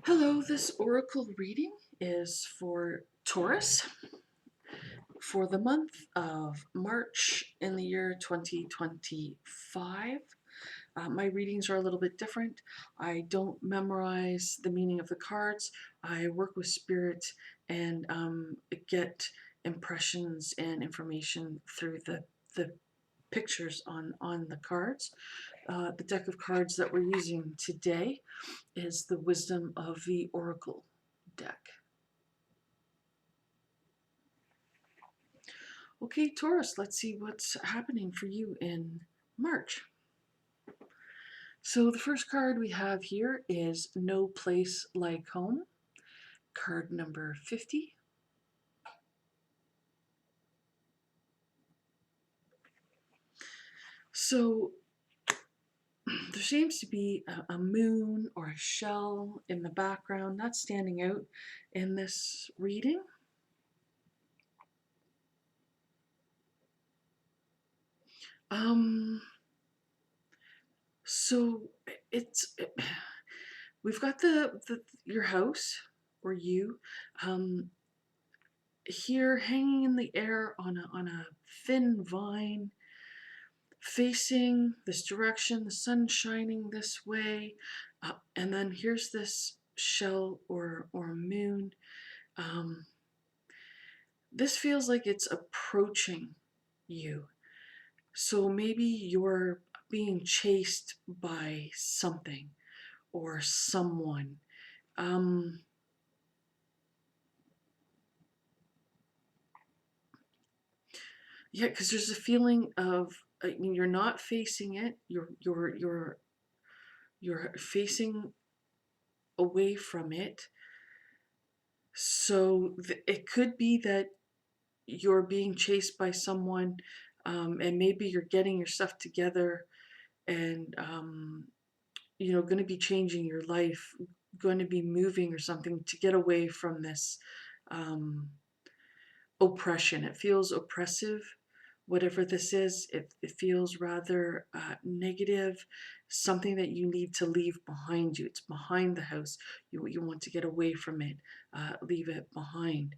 Hello, this oracle reading is for Taurus for the month of March in the year 2025. My readings are a little bit different. I don't memorize the meaning of the cards. I work with spirit and get impressions and information through the pictures on the cards. The deck of cards that we're using today is the Wisdom of the Oracle deck. Okay, Taurus, let's see what's happening for you in March. So the first card we have here is No Place Like Home, card number 50. So there seems to be a moon or a shell in the background, not standing out in this reading. So we've got your house or you here hanging in the air on a thin vine, facing this direction, the sun shining this way, and then here's this shell or moon. This feels like it's approaching you. So maybe you're being chased by something or someone. Yeah, because there's a feeling of you're not facing it. You're facing away from it. So it could be that you're being chased by someone, and maybe you're getting your stuff together, and going to be changing your life, going to be moving or something to get away from this um, oppression. It feels oppressive, whatever this is. It feels rather negative, something that you need to leave behind you. It's behind the house. You want to get away from it, leave it behind.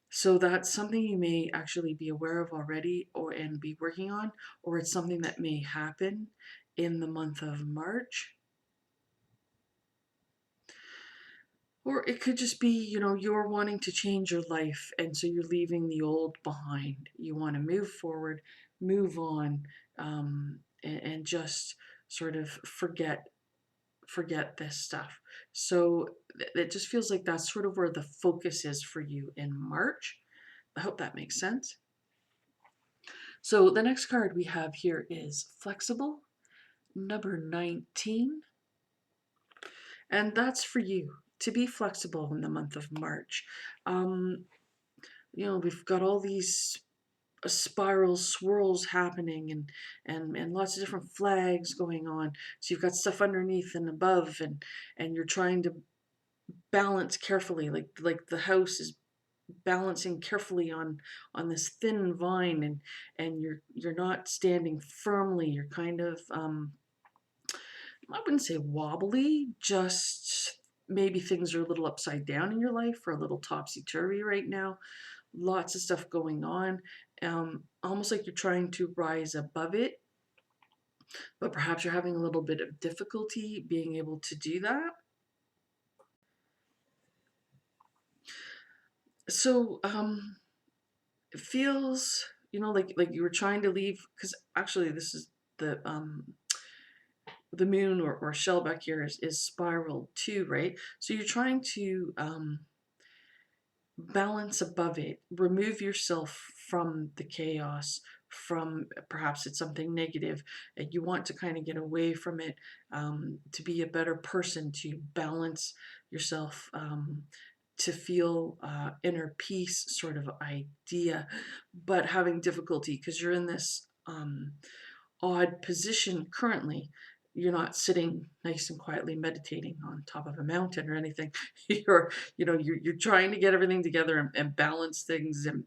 So that's something you may actually be aware of already and be working on, or it's something that may happen in the month of March. Or it could just be, you're wanting to change your life, and so you're leaving the old behind. You want to move forward, move on, and just sort of forget this stuff. So it just feels like that's sort of where the focus is for you in March. I hope that makes sense. So the next card we have here is Flexible, number 19. And that's for you to be flexible in the month of March. Um, we've got all these spirals, swirls happening, and lots of different flags going on. So you've got stuff underneath and above, and you're trying to balance carefully, like the house is balancing carefully on this thin vine, and you're not standing firmly. You're kind of I wouldn't say wobbly, just maybe things are a little upside down in your life or a little topsy-turvy right now. Lots of stuff going on, almost like you're trying to rise above it, but perhaps you're having a little bit of difficulty being able to do that. So it feels, like you were trying to leave, because actually this is the moon or shell back here is spiraled too, right? So you're trying to balance above it, remove yourself from the chaos, from perhaps it's something negative, and you want to kind of get away from it, to be a better person, to balance yourself, to feel inner peace sort of idea, but having difficulty because you're in this odd position currently. You're not sitting nice and quietly meditating on top of a mountain or anything. You're trying to get everything together and balance things, and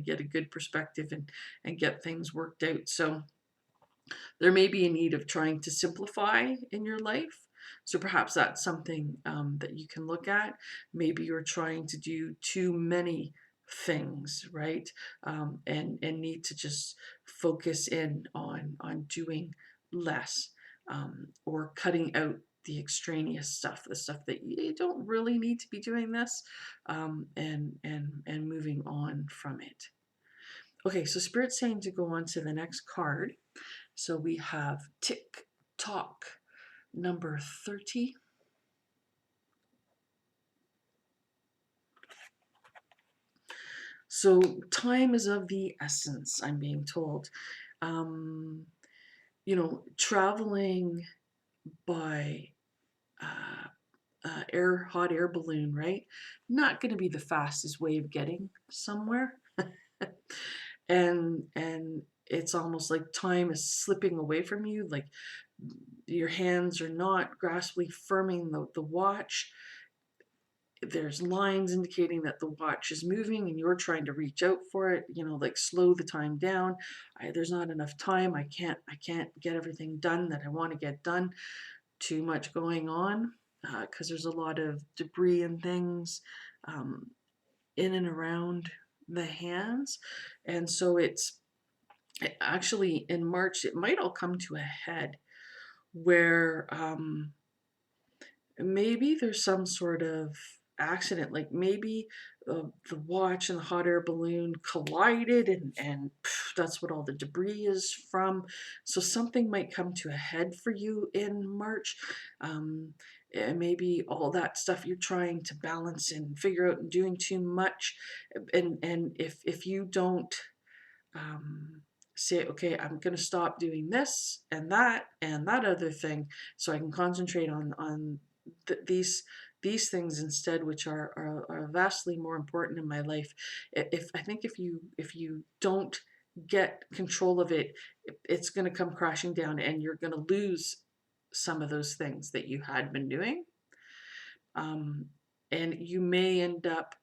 get a good perspective, and get things worked out. So there may be a need of trying to simplify in your life, So perhaps that's something that you can look at. Maybe you're trying to do too many things, right? And need to just focus in on doing less, or cutting out the extraneous stuff, the stuff that you don't really need to be doing this, and moving on from it. Okay, so Spirit's saying to go on to the next card. So we have Tick Tock number 30. So time is of the essence, I'm being told. Um, Traveling by hot air balloon, right? Not going to be the fastest way of getting somewhere. And it's almost like time is slipping away from you, like your hands are not graspingly firming the watch. There's lines indicating that the watch is moving and you're trying to reach out for it, like slow the time down. There's not enough time. I can't get everything done that I want to get done. Too much going on, because there's a lot of debris and things um, in and around the hands. And so it's actually in March, it might all come to a head where maybe there's some sort of accident, like maybe the watch and the hot air balloon collided, and that's what all the debris is from. So something might come to a head for you in March. And maybe all that stuff you're trying to balance and figure out and doing too much, and if you don't um, say, okay, I'm going to stop doing this and that other thing, so I can concentrate on these things instead, which are vastly more important in my life. If you don't get control of it, it's going to come crashing down, and you're going to lose some of those things that you had been doing. Um, and you may end up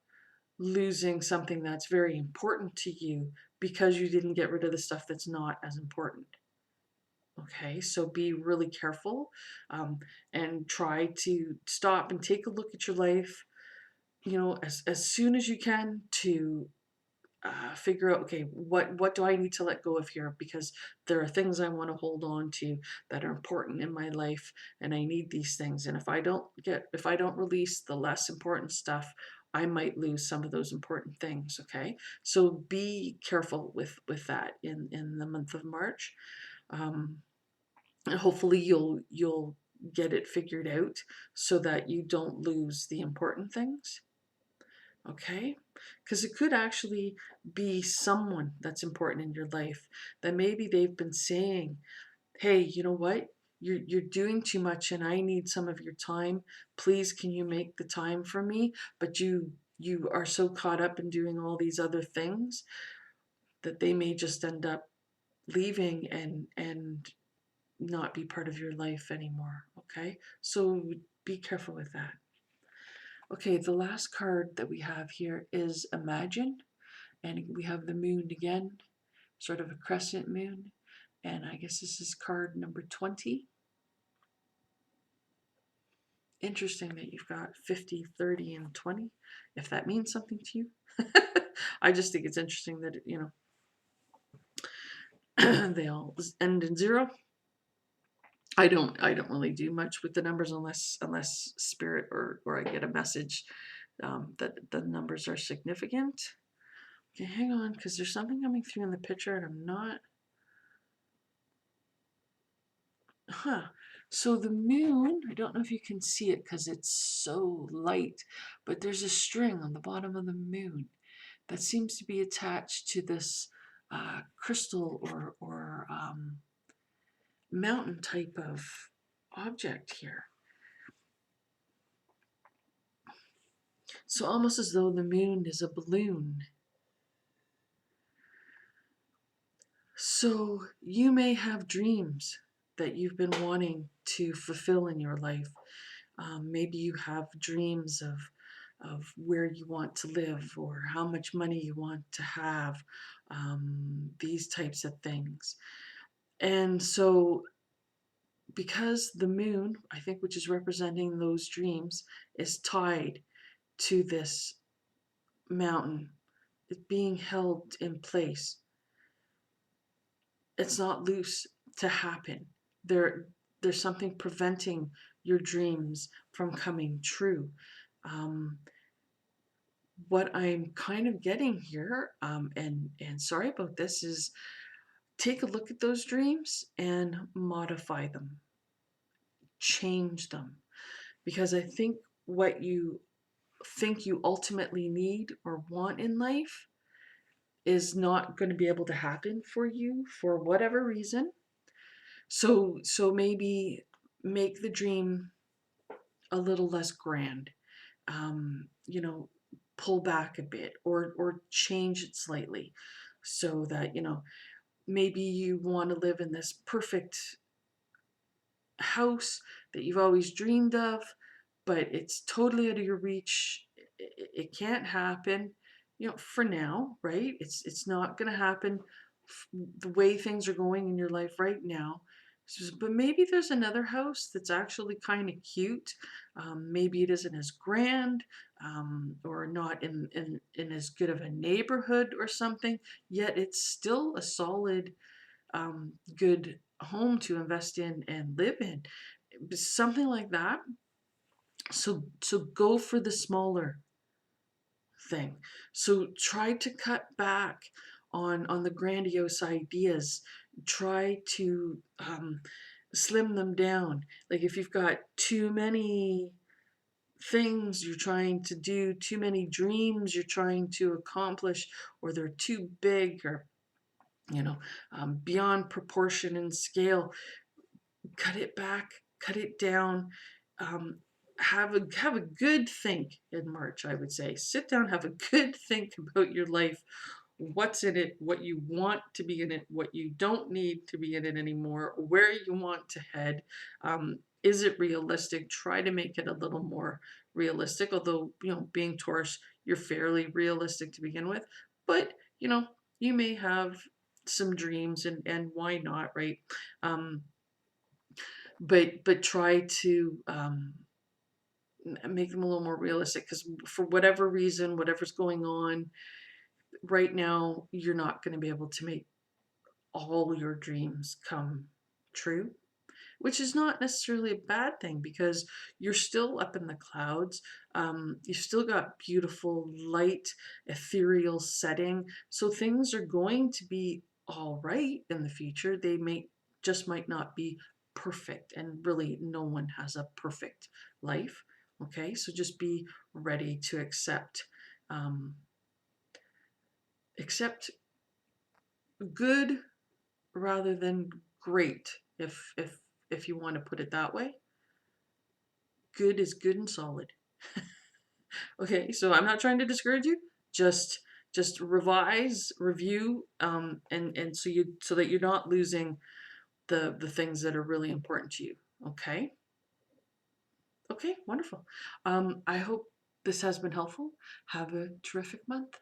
losing something that's very important to you because you didn't get rid of the stuff that's not as important. Okay, so be really careful, and try to stop and take a look at your life, as soon as you can, to figure out, okay, what do I need to let go of here, because there are things I want to hold on to that are important in my life, and I need these things. And if I don't release the less important stuff, I might lose some of those important things. Okay, so be careful with that in the month of March. And hopefully you'll get it figured out so that you don't lose the important things. Okay, because it could actually be someone that's important in your life, that maybe they've been saying, hey, you know what, you're doing too much and I need some of your time. Please, can you make the time for me? But you are so caught up in doing all these other things that they may just end up leaving and not be part of your life anymore. Okay, so be careful with that. Okay, the last card that we have here is Imagine, and we have the moon again, sort of a crescent moon, and I guess this is card number 20. Interesting that you've got 50, 30, and 20, if that means something to you. I just think it's interesting that, they all end in zero. I don't really do much with the numbers unless spirit or I get a message that the numbers are significant. Okay, hang on, because there's something coming through in the picture and I'm not. So the moon, I don't know if you can see it because it's so light, but there's a string on the bottom of the moon that seems to be attached to this crystal or mountain type of object here. So almost as though the moon is a balloon. So you may have dreams that you've been wanting to fulfill in your life. Maybe you have dreams of where you want to live or how much money you want to have, these types of things. And so because the moon, I think, which is representing those dreams, is tied to this mountain, it's being held in place. It's not loose to happen. There, there's something preventing your dreams from coming true. Um, what I'm kind of getting here, and sorry about this, is take a look at those dreams and modify them, change them, because I think what you think you ultimately need or want in life is not going to be able to happen for you for whatever reason. So maybe make the dream a little less grand. You know, pull back a bit, or change it slightly, so that maybe you want to live in this perfect house that you've always dreamed of, but it's totally out of your reach. It can't happen, for now, right? It's not going to happen the way things are going in your life right now. But maybe there's another house that's actually kind of cute. Maybe it isn't as grand, or not in as good of a neighborhood or something, yet it's still a solid, good home to invest in and live in. Something like that. So go for the smaller thing. So try to cut back on the grandiose ideas. Try to slim them down. Like if you've got too many things you're trying to do, too many dreams you're trying to accomplish, or they're too big, or beyond proportion and scale, cut it back, cut it down. Um, have a good think in March. I would say sit down, have a good think about your life, what's in it, what you want to be in it, what you don't need to be in it anymore, where you want to head. Is it realistic? Try to make it a little more realistic. Although being Taurus, you're fairly realistic to begin with, but you may have some dreams, and why not, right? Um, but try to make them a little more realistic, because for whatever reason, whatever's going on right now, you're not going to be able to make all your dreams come true, which is not necessarily a bad thing, because you're still up in the clouds. You've still got beautiful, light, ethereal setting. So things are going to be all right in the future. They might not be perfect. And really, no one has a perfect life. Okay, so just be ready to um, accept good rather than great, if you want to put it that way. Good is good and solid. Okay, so I'm not trying to discourage you. Just revise, review, and so that you're not losing the things that are really important to you. Okay. Okay, wonderful. I hope this has been helpful. Have a terrific month.